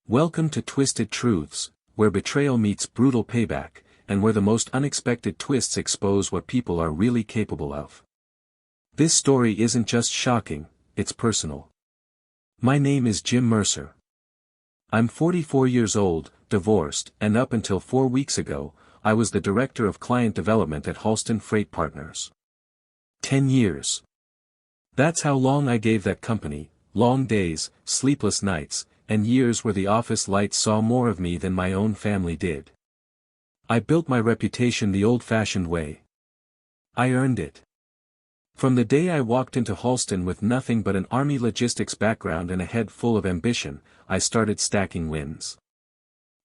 Welcome to Twisted Truths, where betrayal meets brutal payback, and where the most unexpected twists expose what people are really capable of. This story isn't just shocking, it's personal. My name is Jim Mercer. I'm 44 years old, divorced, and up until 4 weeks ago, I was the Director of Client Development at Halston Freight Partners. 10 years. That's how long I gave that company, long days, sleepless nights, and years where the office lights saw more of me than my own family did. I built my reputation the old-fashioned way. I earned it. From the day I walked into Halston with nothing but an Army logistics background and a head full of ambition, I started stacking wins.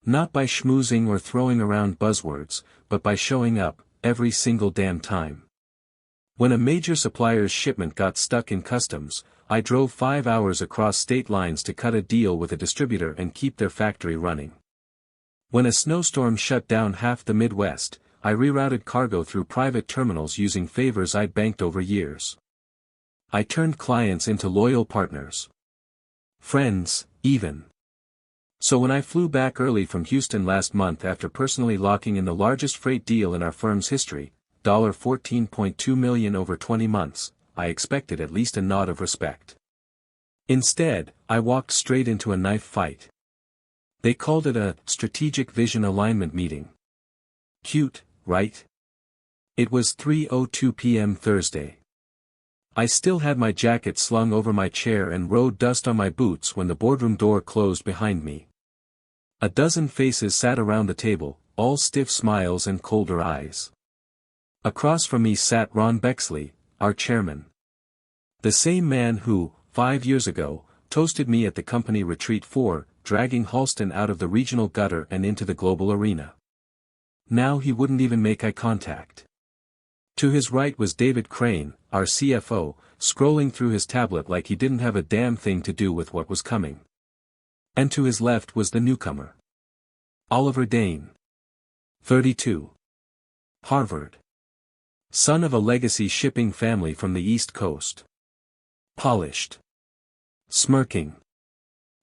Not by schmoozing or throwing around buzzwords, but by showing up, every single damn time. When a major supplier's shipment got stuck in customs, I drove 5 hours across state lines to cut a deal with a distributor and keep their factory running. When a snowstorm shut down half the Midwest, I rerouted cargo through private terminals using favors I'd banked over years. I turned clients into loyal partners. Friends, even. So when I flew back early from Houston last month after personally locking in the largest freight deal in our firm's history, $14.2 million over 20 months, I expected at least a nod of respect. Instead, I walked straight into a knife fight. They called it a strategic vision alignment meeting. Cute, right? It was 3:02 p.m. Thursday. I still had my jacket slung over my chair and road dust on my boots when the boardroom door closed behind me. A dozen faces sat around the table, all stiff smiles and colder eyes. Across from me sat Ron Bexley, our chairman. The same man who, 5 years ago, toasted me at the company retreat for dragging Halston out of the regional gutter and into the global arena. Now he wouldn't even make eye contact. To his right was David Crane, our CFO, scrolling through his tablet like he didn't have a damn thing to do with what was coming. And to his left was the newcomer. Oliver Dane. 32. Harvard. Son of a legacy shipping family from the East Coast. Polished. Smirking.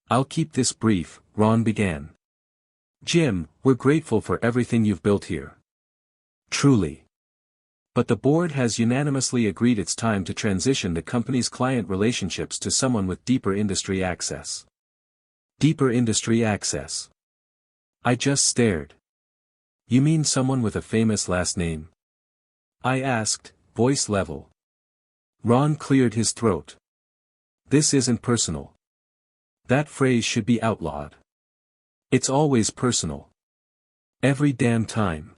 I'll keep this brief, Ron began. Jim, we're grateful for everything you've built here. Truly. But the board has unanimously agreed it's time to transition the company's client relationships to someone with deeper industry access. Deeper industry access. I just stared. You mean someone with a famous last name? I asked, voice level. Ron cleared his throat. This isn't personal. That phrase should be outlawed. It's always personal. Every damn time.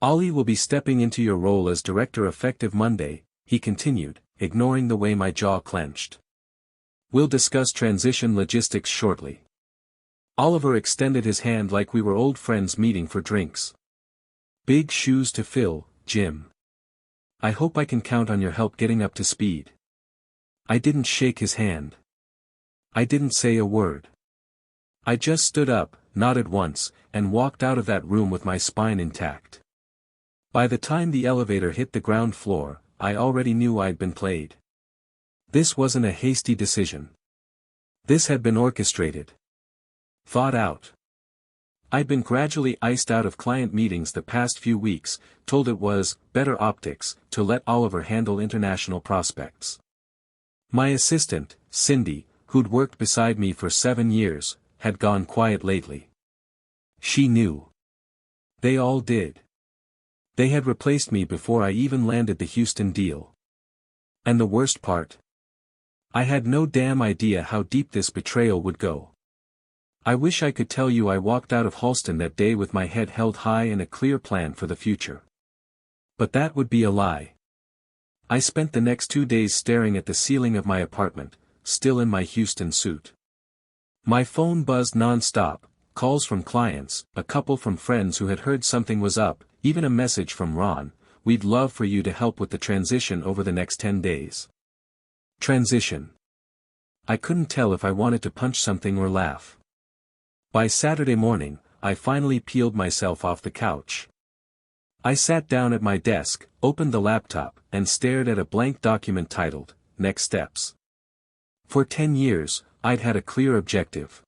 Ollie will be stepping into your role as director effective Monday, he continued, ignoring the way my jaw clenched. We'll discuss transition logistics shortly. Oliver extended his hand like we were old friends meeting for drinks. Big shoes to fill, Jim. I hope I can count on your help getting up to speed. I didn't shake his hand. I didn't say a word. I just stood up, nodded once, and walked out of that room with my spine intact. By the time the elevator hit the ground floor, I already knew I'd been played. This wasn't a hasty decision. This had been orchestrated. Thought out. I'd been gradually iced out of client meetings the past few weeks, told it was better optics to let Oliver handle international prospects. My assistant, Cindy, who'd worked beside me for 7 years, had gone quiet lately. She knew. They all did. They had replaced me before I even landed the Houston deal. And the worst part? I had no damn idea how deep this betrayal would go. I wish I could tell you I walked out of Halston that day with my head held high and a clear plan for the future. But that would be a lie. I spent the next 2 days staring at the ceiling of my apartment, still in my Houston suit. My phone buzzed non-stop, calls from clients, a couple from friends who had heard something was up, even a message from Ron, we'd love for you to help with the transition over the next 10 days. Transition. I couldn't tell if I wanted to punch something or laugh. By Saturday morning, I finally peeled myself off the couch. I sat down at my desk, opened the laptop, and stared at a blank document titled, Next Steps. For 10 years, I'd had a clear objective.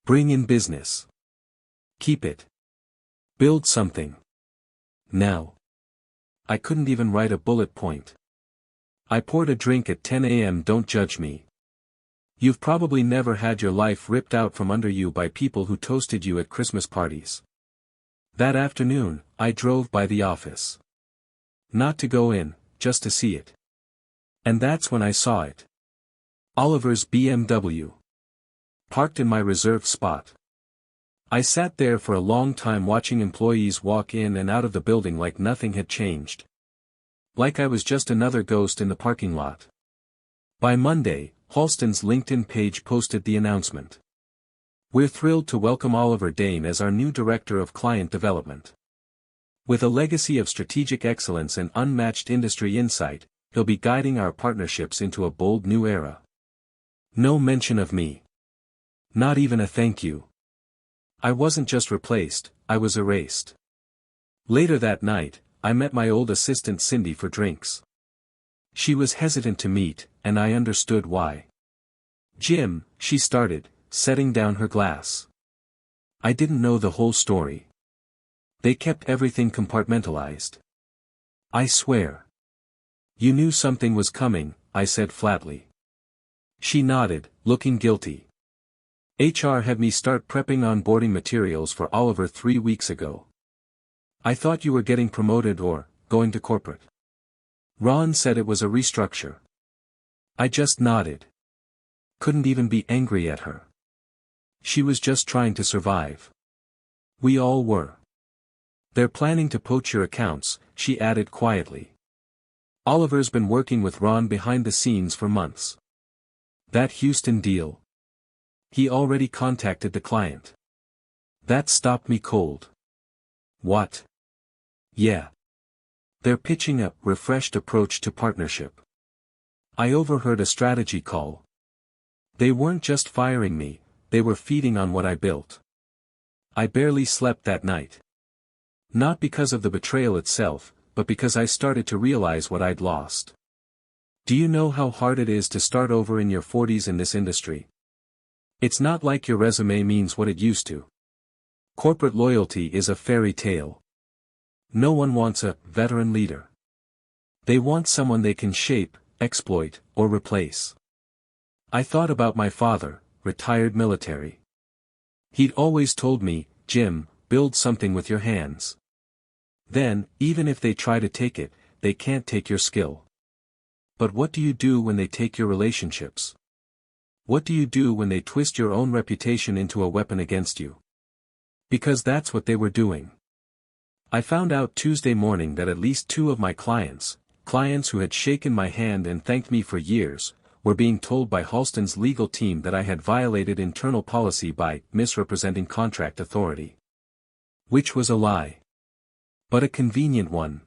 Bring in business. Keep it. Build something. Now. I couldn't even write a bullet point. I poured a drink at 10 a.m. Don't judge me. You've probably never had your life ripped out from under you by people who toasted you at Christmas parties. That afternoon, I drove by the office. Not to go in, just to see it. And that's when I saw it. Oliver's BMW. Parked in my reserved spot. I sat there for a long time watching employees walk in and out of the building like nothing had changed. Like I was just another ghost in the parking lot. By Monday, Halston's LinkedIn page posted the announcement. We're thrilled to welcome Oliver Dane as our new Director of Client Development. With a legacy of strategic excellence and unmatched industry insight, he'll be guiding our partnerships into a bold new era. No mention of me. Not even a thank you. I wasn't just replaced, I was erased. Later that night, I met my old assistant Cindy for drinks. She was hesitant to meet, and I understood why. Jim, she started, setting down her glass. I didn't know the whole story. They kept everything compartmentalized. I swear. You knew something was coming, I said flatly. She nodded, looking guilty. HR had me start prepping onboarding materials for Oliver 3 weeks ago. I thought you were getting promoted or going to corporate. Ron said it was a restructure. I just nodded. Couldn't even be angry at her. She was just trying to survive. We all were. They're planning to poach your accounts, she added quietly. Oliver's been working with Ron behind the scenes for months. That Houston deal. He already contacted the client. That stopped me cold. What? Yeah. They're pitching a refreshed approach to partnership. I overheard a strategy call. They weren't just firing me, they were feeding on what I built. I barely slept that night. Not because of the betrayal itself, but because I started to realize what I'd lost. Do you know how hard it is to start over in your 40s in this industry? It's not like your resume means what it used to. Corporate loyalty is a fairy tale. No one wants a veteran leader. They want someone they can shape, exploit, or replace. I thought about my father, retired military. He'd always told me, Jim, build something with your hands. Then, even if they try to take it, they can't take your skill. But what do you do when they take your relationships? What do you do when they twist your own reputation into a weapon against you? Because that's what they were doing. I found out Tuesday morning that at least 2 of my clients who had shaken my hand and thanked me for years, were being told by Halston's legal team that I had violated internal policy by misrepresenting contract authority. Which was a lie. But a convenient one.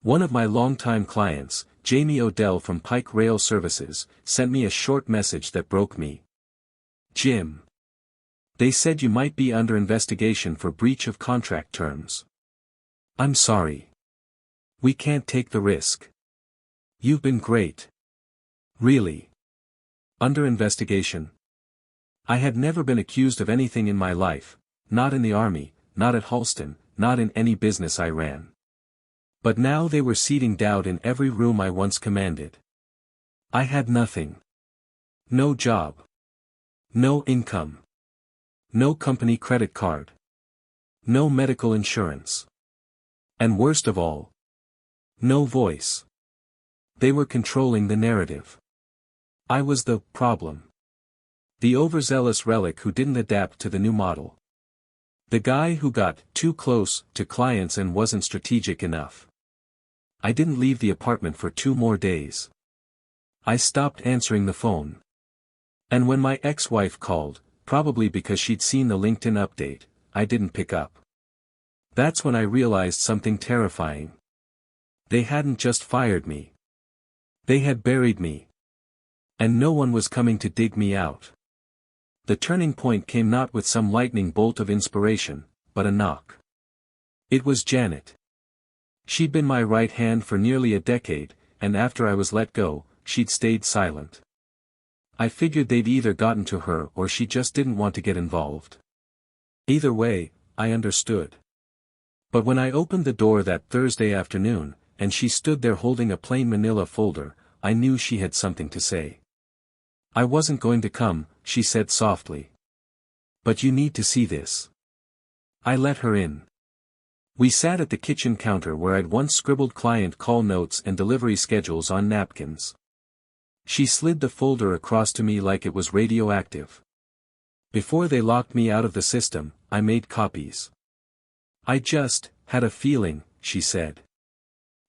One of my longtime clients, Jamie Odell from Pike Rail Services, sent me a short message that broke me. Jim. They said you might be under investigation for breach of contract terms. I'm sorry. We can't take the risk. You've been great. Really. Under investigation. I had never been accused of anything in my life, not in the army, not at Halston, not in any business I ran. But now they were seeding doubt in every room I once commanded. I had nothing. No job. No income. No company credit card. No medical insurance. And worst of all, no voice. They were controlling the narrative. I was the problem. The overzealous relic who didn't adapt to the new model. The guy who got too close to clients and wasn't strategic enough. I didn't leave the apartment for 2 more days. I stopped answering the phone. And when my ex-wife called, probably because she'd seen the LinkedIn update, I didn't pick up. That's when I realized something terrifying. They hadn't just fired me. They had buried me. And no one was coming to dig me out. The turning point came not with some lightning bolt of inspiration, but a knock. It was Janet. She'd been my right hand for nearly a decade, and after I was let go, she'd stayed silent. I figured they'd either gotten to her or she just didn't want to get involved. Either way, I understood. But when I opened the door that Thursday afternoon, and she stood there holding a plain manila folder, I knew she had something to say. "I wasn't going to come," she said softly. "But you need to see this." I let her in. We sat at the kitchen counter where I'd once scribbled client call notes and delivery schedules on napkins. She slid the folder across to me like it was radioactive. "Before they locked me out of the system, I made copies. I just had a feeling," she said.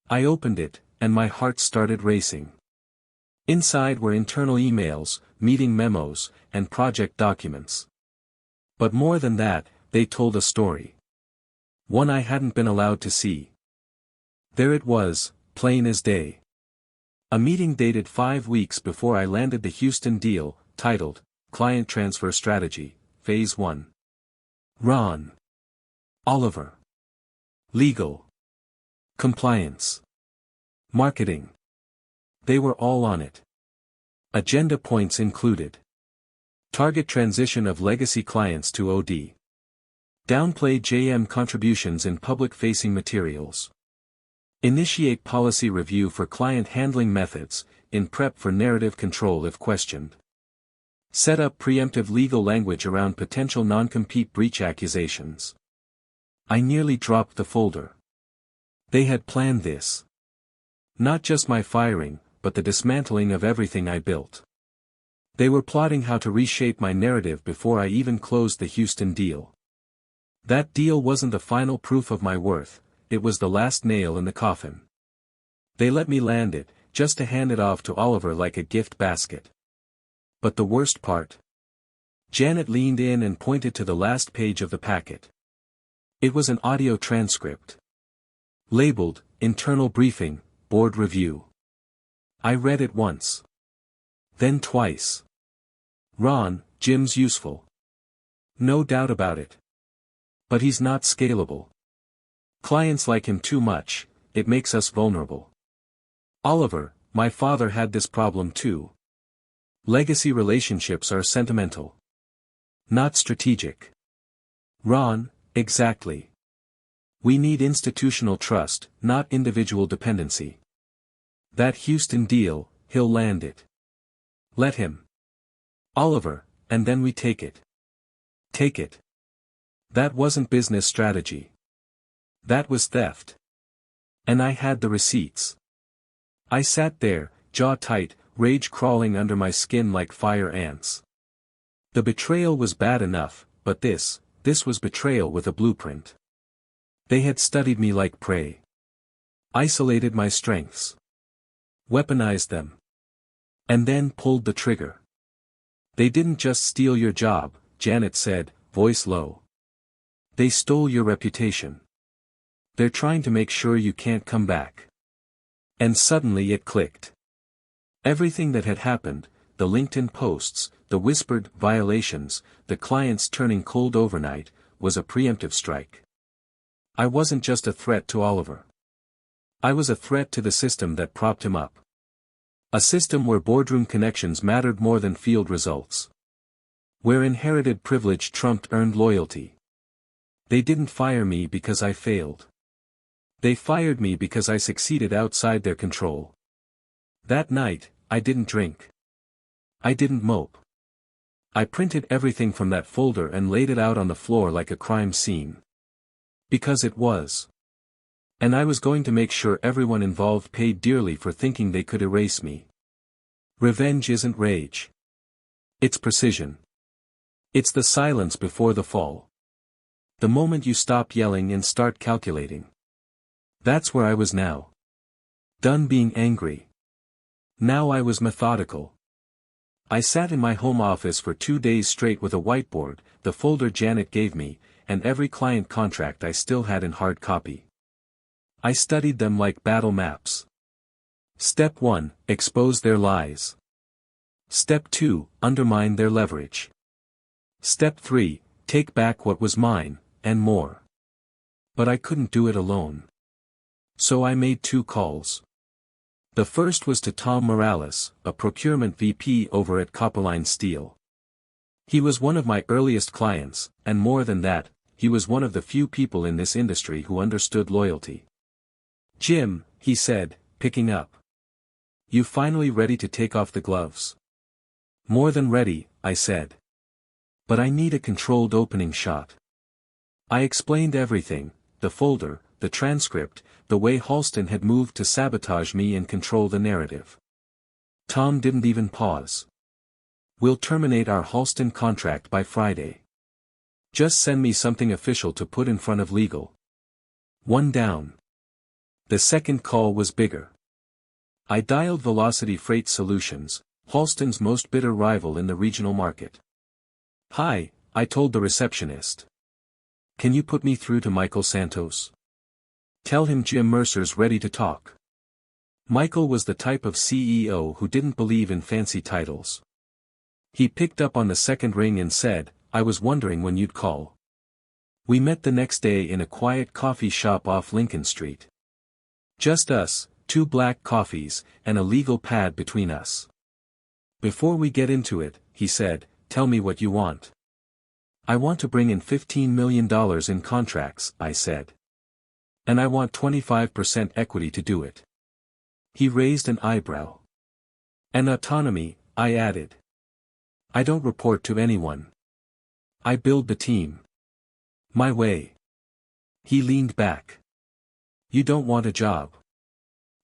I opened it, and my heart started racing. Inside were internal emails, meeting memos, and project documents. But more than that, they told a story. One I hadn't been allowed to see. There it was, plain as day. A meeting dated 5 weeks before I landed the Houston deal, titled, Client Transfer Strategy, Phase 1. Ron. Oliver. Legal. Compliance. Marketing. They were all on it. Agenda points included: target transition of legacy clients to OD. Downplay JM contributions in public-facing materials. Initiate policy review for client handling methods, in prep for narrative control if questioned. Set up preemptive legal language around potential non-compete breach accusations. I nearly dropped the folder. They had planned this. Not just my firing, but the dismantling of everything I built. They were plotting how to reshape my narrative before I even closed the Houston deal. That deal wasn't the final proof of my worth, it was the last nail in the coffin. They let me land it, just to hand it off to Oliver like a gift basket. But the worst part? Janet leaned in and pointed to the last page of the packet. It was an audio transcript. Labeled, Internal Briefing, Board Review. I read it once. Then twice. "Ron, Jim's useful. No doubt about it. But he's not scalable. Clients like him too much, it makes us vulnerable. Oliver, my father had this problem too. Legacy relationships are sentimental. Not strategic. Ron, exactly. We need institutional trust, not individual dependency. That Houston deal, he'll land it. Let him. Oliver, and then we take it. Take it. That wasn't business strategy. That was theft. And I had the receipts. I sat there, jaw tight, rage crawling under my skin like fire ants. The betrayal was bad enough, but this was betrayal with a blueprint. They had studied me like prey. Isolated my strengths. Weaponized them. And then pulled the trigger. They didn't just steal your job, Janet said, voice low. They stole your reputation. They're trying to make sure you can't come back. And suddenly it clicked. Everything that had happened, the LinkedIn posts, the whispered violations, the clients turning cold overnight, was a preemptive strike. I wasn't just a threat to Oliver. I was a threat to the system that propped him up. A system where boardroom connections mattered more than field results. Where inherited privilege trumped earned loyalty. They didn't fire me because I failed. They fired me because I succeeded outside their control. That night, I didn't drink. I didn't mope. I printed everything from that folder and laid it out on the floor like a crime scene. Because it was. And I was going to make sure everyone involved paid dearly for thinking they could erase me. Revenge isn't rage. It's precision. It's the silence before the fall. The moment you stop yelling and start calculating. That's where I was now. Done being angry. Now I was methodical. I sat in my home office for 2 days straight with a whiteboard, the folder Janet gave me, and every client contract I still had in hard copy. I studied them like battle maps. Step 1, expose their lies. Step 2, undermine their leverage. Step 3, take back what was mine, and more. But I couldn't do it alone. So I made 2 calls. The first was to Tom Morales, a procurement VP over at Copperline Steel. He was one of my earliest clients, and more than that, he was one of the few people in this industry who understood loyalty. "Jim," he said, picking up. "You finally ready to take off the gloves?" "More than ready," I said. "But I need a controlled opening shot." I explained everything, the folder, the transcript, the way Halston had moved to sabotage me and control the narrative. Tom didn't even pause. "We'll terminate our Halston contract by Friday. Just send me something official to put in front of legal." One down. The second call was bigger. I dialed Velocity Freight Solutions, Halston's most bitter rival in the regional market. "Hi," I told the receptionist. "Can you put me through to Michael Santos? Tell him Jim Mercer's ready to talk." Michael was the type of CEO who didn't believe in fancy titles. He picked up on the second ring and said, "I was wondering when you'd call." We met the next day in a quiet coffee shop off Lincoln Street. Just us, 2 black coffees, and a legal pad between us. "Before we get into it," he said, "tell me what you want." "I want to bring in $15 million in contracts," I said. "And I want 25% equity to do it." He raised an eyebrow. "And autonomy," I added. "I don't report to anyone. I build the team. My way." He leaned back. "You don't want a job.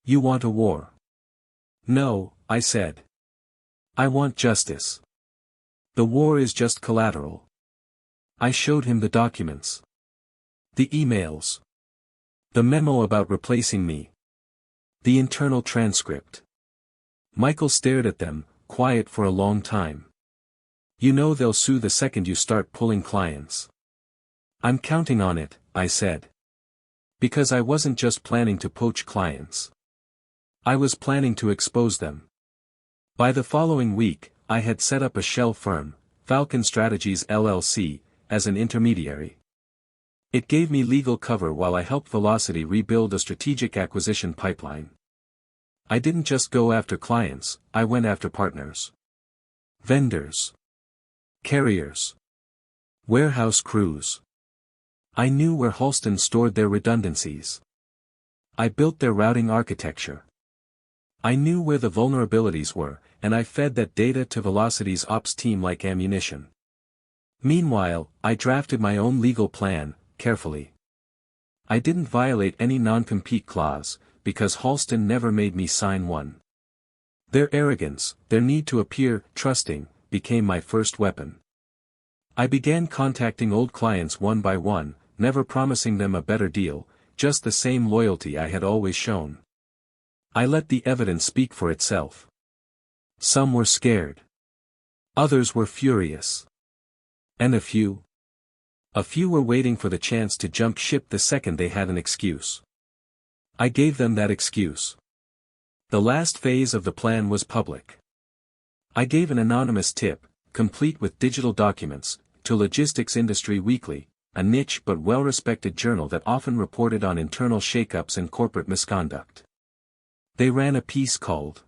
You want a war." "No," I said. "I want justice. The war is just collateral." I showed him the documents. The emails. The memo about replacing me. The internal transcript. Michael stared at them, quiet for a long time. "You know they'll sue the second you start pulling clients." "I'm counting on it," I said. Because I wasn't just planning to poach clients. I was planning to expose them. By the following week, I had set up a shell firm, Falcon Strategies LLC, as an intermediary. It gave me legal cover while I helped Velocity rebuild a strategic acquisition pipeline. I didn't just go after clients, I went after partners. Vendors. Carriers. Warehouse crews. I knew where Halston stored their redundancies. I built their routing architecture. I knew where the vulnerabilities were, and I fed that data to Velocity's ops team like ammunition. Meanwhile, I drafted my own legal plan, carefully. I didn't violate any non-compete clause, because Halston never made me sign one. Their arrogance, their need to appear trusting, became my first weapon. I began contacting old clients one by one, never promising them a better deal, just the same loyalty I had always shown. I let the evidence speak for itself. Some were scared. Others were furious. And a few were waiting for the chance to jump ship the second they had an excuse. I gave them that excuse. The last phase of the plan was public. I gave an anonymous tip, complete with digital documents, to Logistics Industry Weekly, a niche but well-respected journal that often reported on internal shakeups and corporate misconduct. They ran a piece called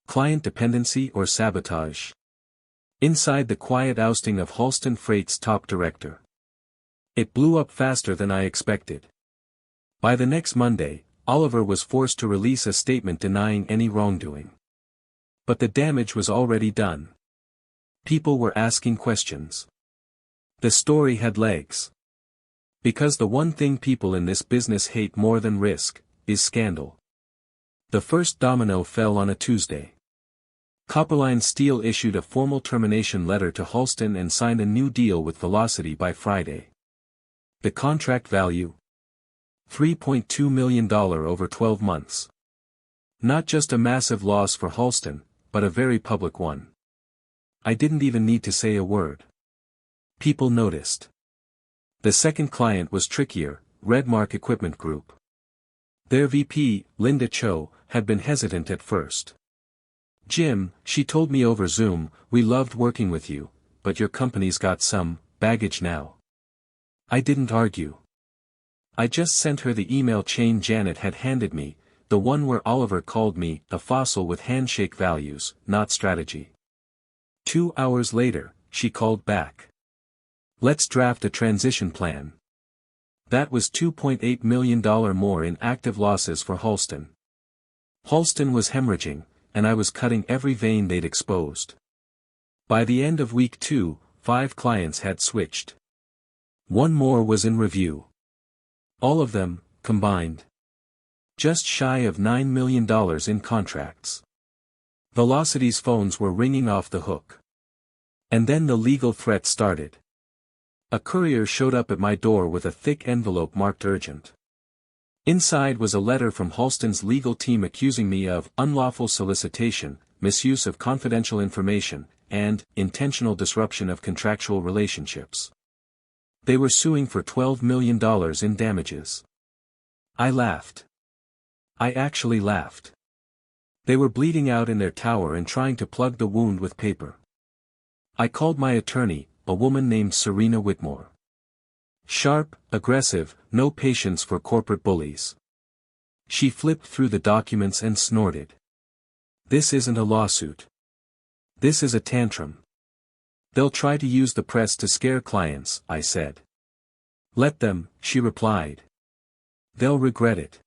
"Client Dependency or Sabotage?" Inside the quiet ousting of Halston Freight's top director. It blew up faster than I expected. By the next Monday, Oliver was forced to release a statement denying any wrongdoing. But the damage was already done. People were asking questions. The story had legs. Because the one thing people in this business hate more than risk, is scandal. The first domino fell on a Tuesday. Copperline Steel issued a formal termination letter to Halston and signed a new deal with Velocity by Friday. The contract value? $3.2 million over 12 months. Not just a massive loss for Halston, but a very public one. I didn't even need to say a word. People noticed. The second client was trickier, Redmark Equipment Group. Their VP, Linda Cho, had been hesitant at first. "Jim," she told me over Zoom, "we loved working with you, but your company's got some baggage now." I didn't argue. I just sent her the email chain Janet had handed me, the one where Oliver called me a fossil with handshake values, not strategy. 2 hours later, she called back. Let's draft a transition plan. That was $2.8 million more in active losses for Halston. Halston was hemorrhaging, and I was cutting every vein they'd exposed. By the end of week 2, 5 clients had switched. 1 more was in review. All of them, combined, just shy of $9 million in contracts. Velocity's phones were ringing off the hook. And then the legal threat started. A courier showed up at my door with a thick envelope marked urgent. Inside was a letter from Halston's legal team accusing me of unlawful solicitation, misuse of confidential information, and intentional disruption of contractual relationships. They were suing for $12 million in damages. I laughed. I actually laughed. They were bleeding out in their tower and trying to plug the wound with paper. I called my attorney, a woman named Serena Whitmore. Sharp, aggressive, no patience for corporate bullies. She flipped through the documents and snorted. This isn't a lawsuit. This is a tantrum. They'll try to use the press to scare clients, I said. Let them, she replied. They'll regret it.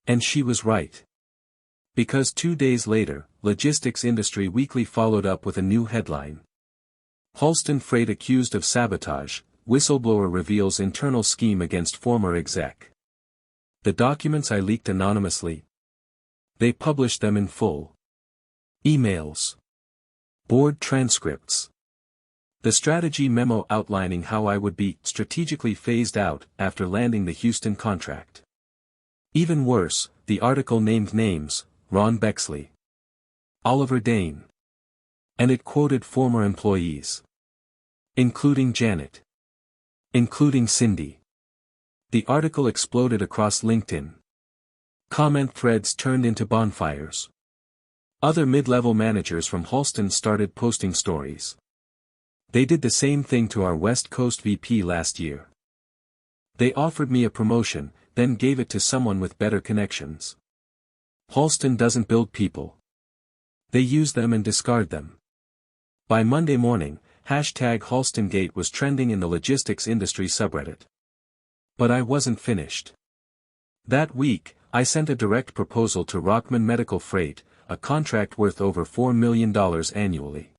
And she was right. Because 2 days later, Logistics Industry Weekly followed up with a new headline. Halston Freight accused of sabotage, whistleblower reveals internal scheme against former exec. The documents I leaked anonymously. They published them in full. Emails. Board transcripts. The strategy memo outlining how I would be strategically phased out after landing the Houston contract. Even worse, the article named names, Ron Bexley, Oliver Dane. And it quoted former employees. Including Janet. Including Cindy. The article exploded across LinkedIn. Comment threads turned into bonfires. Other mid-level managers from Halston started posting stories. They did the same thing to our West Coast VP last year. They offered me a promotion, then gave it to someone with better connections. Halston doesn't build people. They use them and discard them. By Monday morning, #HalstonGate was trending in the logistics industry subreddit. But I wasn't finished. That week, I sent a direct proposal to Rockman Medical Freight, a contract worth over $4 million annually.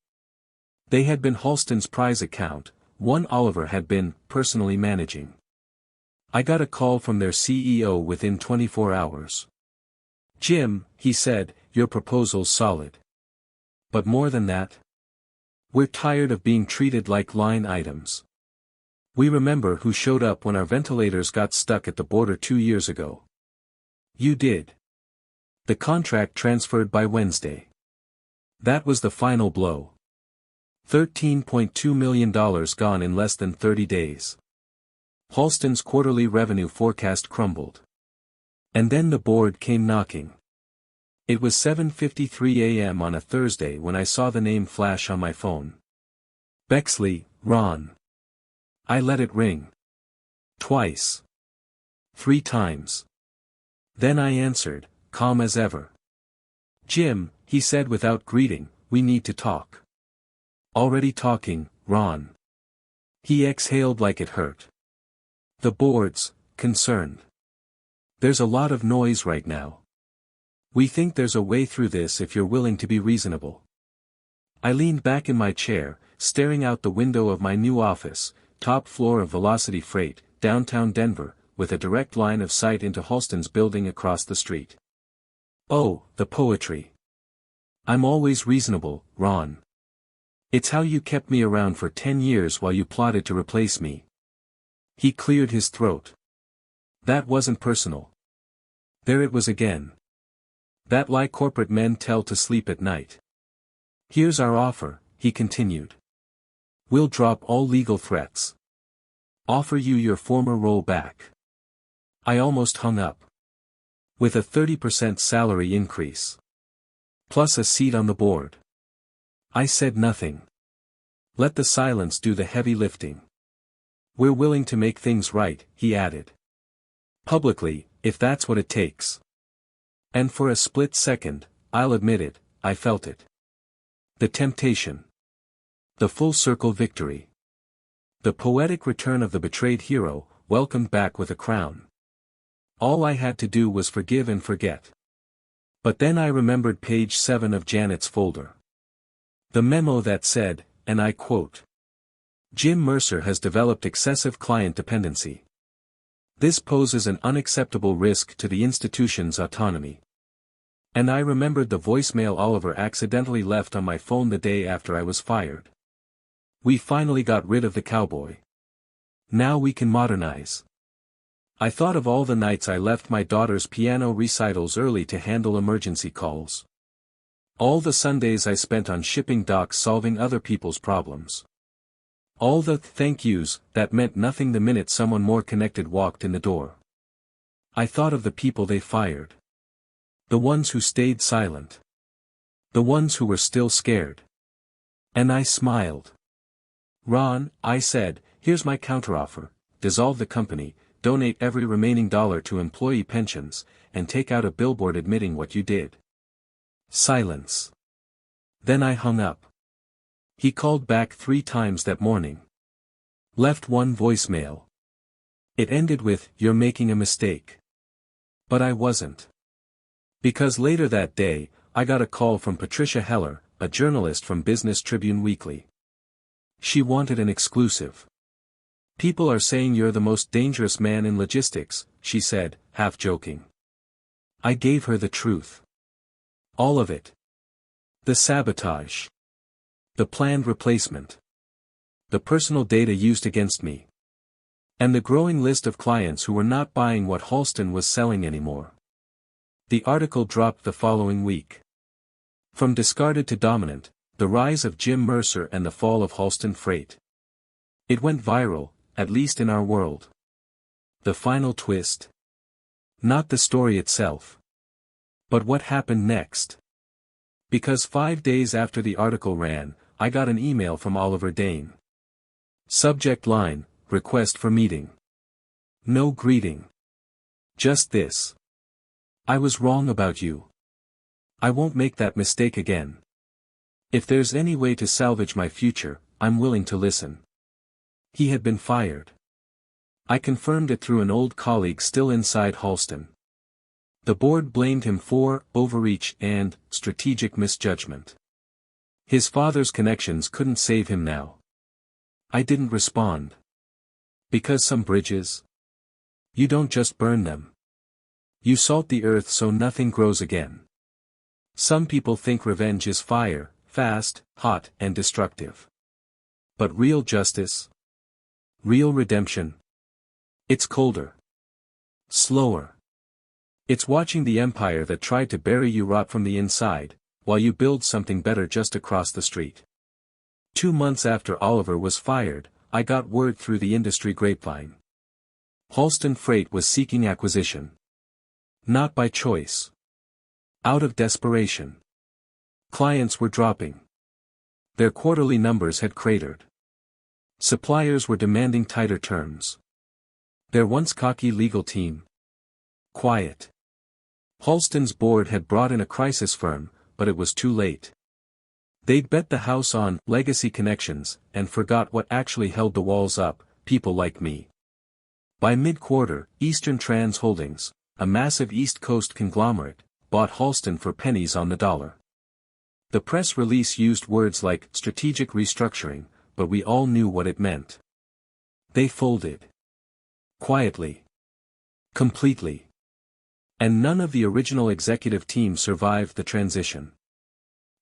They had been Halston's prize account, one Oliver had been personally managing. I got a call from their CEO within 24 hours. Jim, he said, your proposal's solid. But more than that? We're tired of being treated like line items. We remember who showed up when our ventilators got stuck at the border 2 years ago. You did. The contract transferred by Wednesday. That was the final blow. $13.2 million gone in less than 30 days. Halston's quarterly revenue forecast crumbled. And then the board came knocking. It was 7:53 a.m. on a Thursday when I saw the name flash on my phone. Bexley, Ron. I let it ring. Twice. 3 times. Then I answered, calm as ever. Jim, he said without greeting, we need to talk. Already talking, Ron. He exhaled like it hurt. The board's concerned. There's a lot of noise right now. We think there's a way through this if you're willing to be reasonable. I leaned back in my chair, staring out the window of my new office, top floor of Velocity Freight, downtown Denver, with a direct line of sight into Halston's building across the street. Oh, the poetry. I'm always reasonable, Ron. It's how you kept me around for 10 years while you plotted to replace me. He cleared his throat. That wasn't personal. There it was again. That lie corporate men tell to sleep at night. Here's our offer, he continued. We'll drop all legal threats. Offer you your former role back. I almost hung up. With a 30% salary increase. Plus a seat on the board. I said nothing. Let the silence do the heavy lifting. We're willing to make things right, he added. Publicly, if that's what it takes. And for a split second, I'll admit it, I felt it. The temptation. The full circle victory. The poetic return of the betrayed hero, welcomed back with a crown. All I had to do was forgive and forget. But then I remembered page 7 of Janet's folder. The memo that said, and I quote, "Jim Mercer has developed excessive client dependency. This poses an unacceptable risk to the institution's autonomy." And I remembered the voicemail Oliver accidentally left on my phone the day after I was fired. "We finally got rid of the cowboy. Now we can modernize." I thought of all the nights I left my daughter's piano recitals early to handle emergency calls. All the Sundays I spent on shipping docks solving other people's problems. All the thank yous that meant nothing the minute someone more connected walked in the door. I thought of the people they fired. The ones who stayed silent. The ones who were still scared. And I smiled. "Ron," I said, "here's my counteroffer. Dissolve the company, donate every remaining dollar to employee pensions, and take out a billboard admitting what you did." Silence. Then I hung up. He called back 3 times that morning. Left one voicemail. It ended with, "You're making a mistake." But I wasn't. Because later that day, I got a call from Patricia Heller, a journalist from Business Tribune Weekly. She wanted an exclusive. "People are saying you're the most dangerous man in logistics," she said, half joking. I gave her the truth. All of it. The sabotage. The planned replacement. The personal data used against me. And the growing list of clients who were not buying what Halston was selling anymore. The article dropped the following week. From discarded to dominant, the rise of Jim Mercer and the fall of Halston Freight. It went viral, at least in our world. The final twist? Not the story itself. But what happened next? Because 5 days after the article ran, I got an email from Oliver Dane. Subject line, "Request for meeting." No greeting. Just this. "I was wrong about you. I won't make that mistake again. If there's any way to salvage my future, I'm willing to listen." He had been fired. I confirmed it through an old colleague still inside Halston. The board blamed him for overreach and strategic misjudgment. His father's connections couldn't save him now. I didn't respond. Because some bridges? You don't just burn them. You salt the earth so nothing grows again. Some people think revenge is fire, fast, hot, and destructive. But real justice? Real redemption? It's colder. Slower. It's watching the empire that tried to bury you rot from the inside, while you build something better just across the street. 2 months after Oliver was fired, I got word through the industry grapevine. Halston Freight was seeking acquisition. Not by choice. Out of desperation. Clients were dropping. Their quarterly numbers had cratered. Suppliers were demanding tighter terms. Their once cocky legal team. Quiet. Halston's board had brought in a crisis firm, but it was too late. They'd bet the house on legacy connections, and forgot what actually held the walls up, people like me. By mid-quarter, Eastern Trans Holdings, a massive East Coast conglomerate, bought Halston for pennies on the dollar. The press release used words like strategic restructuring, but we all knew what it meant. They folded. Quietly. Completely. And none of the original executive team survived the transition.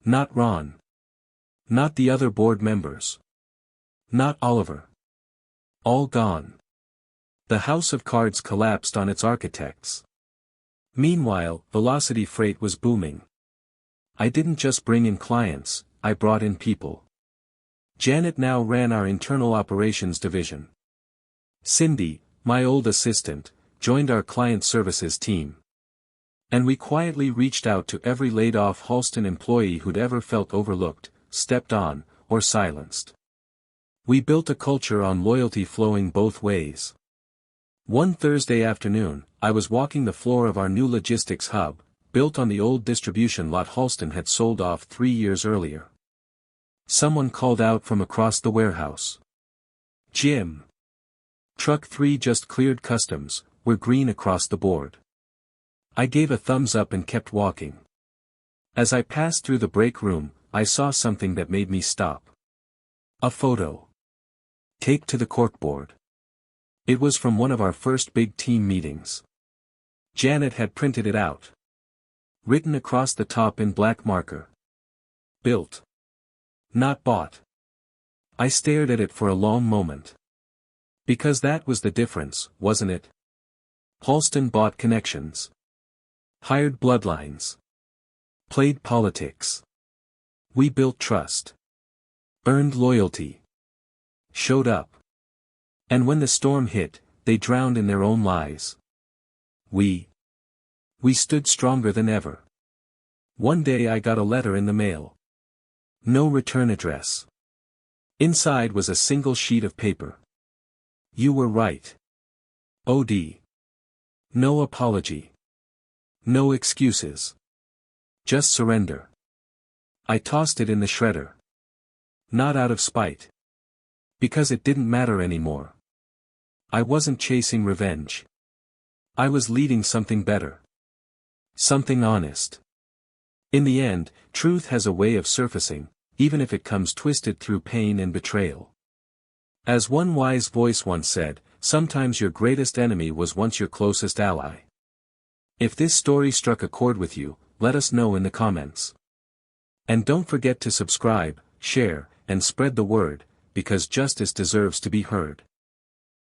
Not Ron. Not the other board members. Not Oliver. All gone. The house of cards collapsed on its architects. Meanwhile, Velocity Freight was booming. I didn't just bring in clients, I brought in people. Janet now ran our internal operations division. Cindy, my old assistant, joined our client services team. And we quietly reached out to every laid-off Halston employee who'd ever felt overlooked, stepped on, or silenced. We built a culture on loyalty flowing both ways. One Thursday afternoon, I was walking the floor of our new logistics hub, built on the old distribution lot Halston had sold off 3 years earlier. Someone called out from across the warehouse. "Jim! Truck 3 just cleared customs, we're green across the board." I gave a thumbs up and kept walking. As I passed through the break room, I saw something that made me stop. A photo. Taped to the corkboard. It was from one of our first big team meetings. Janet had printed it out. Written across the top in black marker. Built. Not bought. I stared at it for a long moment. Because that was the difference, wasn't it? Halston bought connections. Hired bloodlines. Played politics. We built trust. Earned loyalty. Showed up. And when the storm hit, they drowned in their own lies. We stood stronger than ever. One day I got a letter in the mail. No return address. Inside was a single sheet of paper. "You were right. OD. No apology. No excuses. Just surrender." I tossed it in the shredder. Not out of spite. Because it didn't matter anymore. I wasn't chasing revenge. I was leading something better. Something honest. In the end, truth has a way of surfacing, even if it comes twisted through pain and betrayal. As one wise voice once said, sometimes your greatest enemy was once your closest ally. If this story struck a chord with you, let us know in the comments. And don't forget to subscribe, share, and spread the word, because justice deserves to be heard.